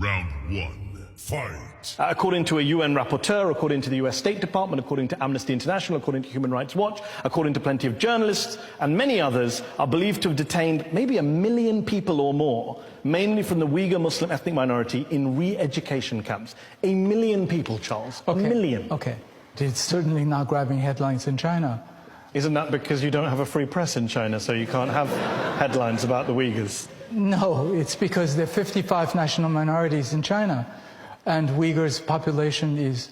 Round one, fight. According to a UN rapporteur, according to the US State Department, according to Amnesty International, according to Human Rights Watch, according to plenty of journalists, and many others are believed to have detained maybe 1 million people or more, mainly from the Uyghur Muslim ethnic minority, in re-education camps. 1 million people, Charles. Okay. 1 million. Okay. It's certainly not grabbing headlines in China. Isn't that because you don't have a free press in China, so you can't have headlines about the Uyghurs? No, it's because there are 55 national minorities in China, and Uyghurs' population is,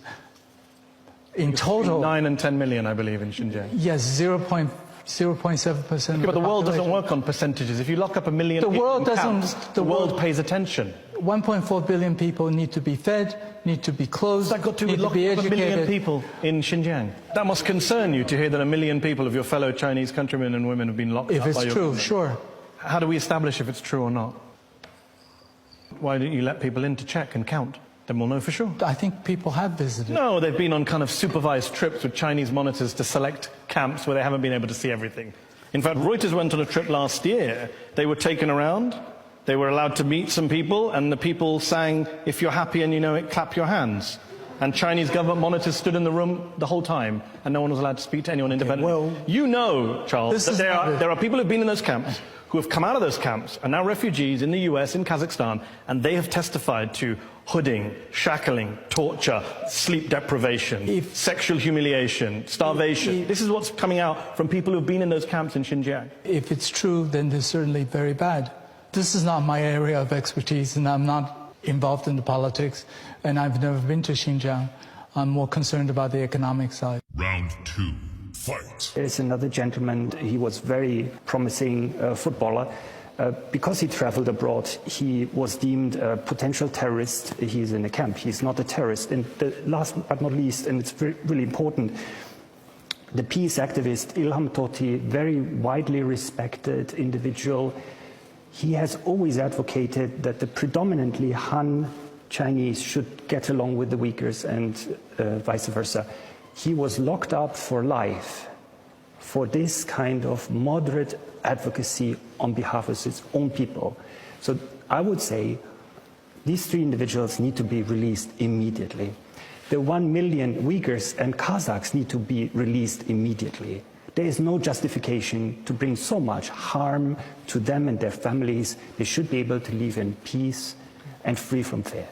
in total, 9 and 10 million, I believe, in Xinjiang. Yes, 0.7%. But the world doesn't work on percentages. If you lock up 1 million the people world in doesn't. camps, the world pays attention. 1.4 billion people need to be fed, need to be clothed, That got to need lock to be up 1 educated. million people in Xinjiang. That must concern you to hear that 1 million people of your fellow Chinese countrymen and women have been locked If up by it's your true, government. sure. How do we establish if it's true or not? Why don't you let people in to check and count? Then we'll know for sure. I think people have visited. No, they've been on kind of supervised trips with Chinese monitors to select camps where they haven't been able to see everything. In fact, Reuters went on a trip last year. They were taken around, they were allowed to meet some people, and the people sang, "If you're happy and you know it, clap your hands." And Chinese government monitors stood in the room the whole time, and no one was allowed to speak to anyone independently. well, you know, Charles, that there are people who've been in those camps, who have come out of those camps, are now refugees in the US, in Kazakhstan, and they have testified to hooding, shackling, torture, sleep deprivation, sexual humiliation, starvation. This is what's coming out from people who've been in those camps in Xinjiang. If it's true, then they're certainly very bad. This is not my area of expertise, and I'm not involved in the politics, and I've never been to Xinjiang. I'm more concerned about the economic side. Round two, fight. There's another gentleman, he was very promising footballer. Because he traveled abroad, he was deemed a potential terrorist. He's in a camp. He's not a terrorist. And the last but not least, and it's really important, the peace activist Ilham Tohti, very widely respected individual, he has always advocated that the predominantly Han Chinese should get along with the Uyghurs and vice versa. He was locked up for life for this kind of moderate advocacy on behalf of its own people. So I would say these three individuals need to be released immediately. The 1 million Uyghurs and Kazakhs need to be released immediately. There is no justification to bring so much harm to them and their families. They should be able to live in peace and free from fear.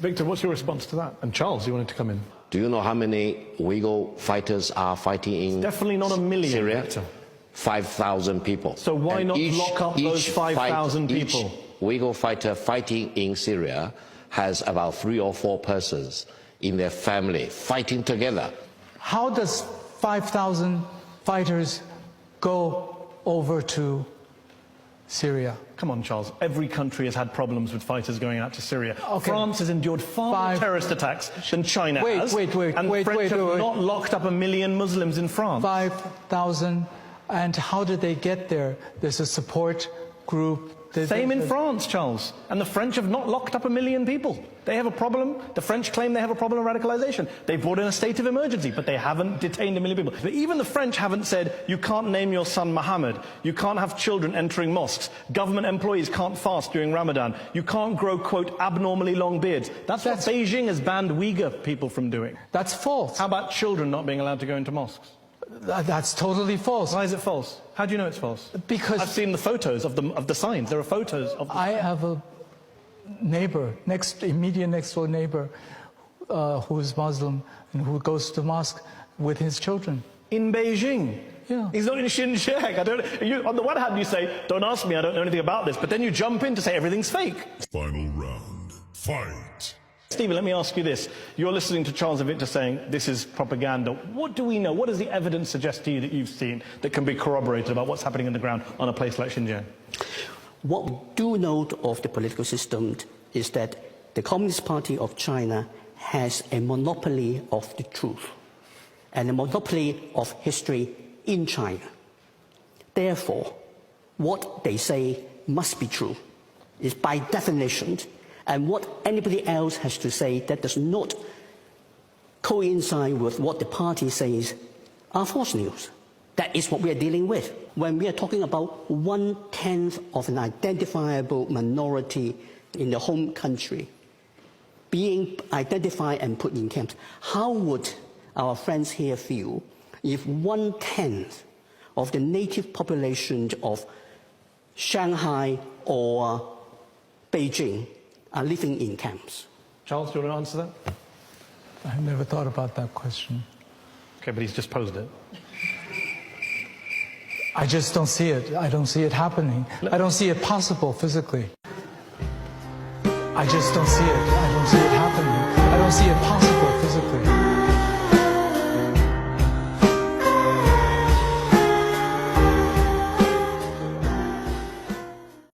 Victor, what's your response to that? And Charles, you wanted to come in. Do you know how many Uyghur fighters are fighting in Definitely not 1 million. Syria? Victor. 5,000 people. So why not lock up those 5,000 people? Each Uyghur fighter fighting in Syria has about 3 or 4 persons in their family fighting together. How does 5,000 fighters go over to Syria? Come on, Charles. Every country has had problems with fighters going out to Syria. Okay. France has endured far more terrorist attacks than China has. Wait, and the French have not locked up 1 million Muslims in France. 5,000, and how did they get there? There's a support group. Same in France, Charles. And the French have not locked up 1 million people. They have a problem. The French claim they have a problem of radicalization. They brought in a state of emergency, but they haven't detained 1 million people. But even the French haven't said, you can't name your son Mohammed. You can't have children entering mosques. Government employees can't fast during Ramadan. You can't grow, quote, abnormally long beards. That's what Beijing has banned Uyghur people from doing. That's false. How about children not being allowed to go into mosques? That's totally false. Why is it false? How do you know it's false? Because I've seen the photos of the signs. There are photos of the I have a neighbor, immediate next door neighbor, who is Muslim and who goes to mosque with his children. in Beijing. Yeah. He's not in Xinjiang. On the one hand, you say, don't ask me, I don't know anything about this. But then you jump in to say everything's fake. Final round. Fight. Stephen, let me ask you this. You're listening to Charles and Victor saying this is propaganda. What do we know? What does the evidence suggest to you that you've seen that can be corroborated about what's happening on the ground on a place like Xinjiang? What we do know of the political system is that the Communist Party of China has a monopoly of the truth and a monopoly of history in China. Therefore, what they say must be true is by definition, and what anybody else has to say that does not coincide with what the party says are false news. That is what we are dealing with. When we are talking about 1/10 of an identifiable minority in the home country being identified and put in camps. How would our friends here feel if 1/10 of the native population of Shanghai or Beijing are living in camps? Charles, do you want to answer that? I've never thought about that question. Okay, but he's just posed it. I just don't see it. I don't see it happening. I don't see it possible physically. I just don't see it. I don't see it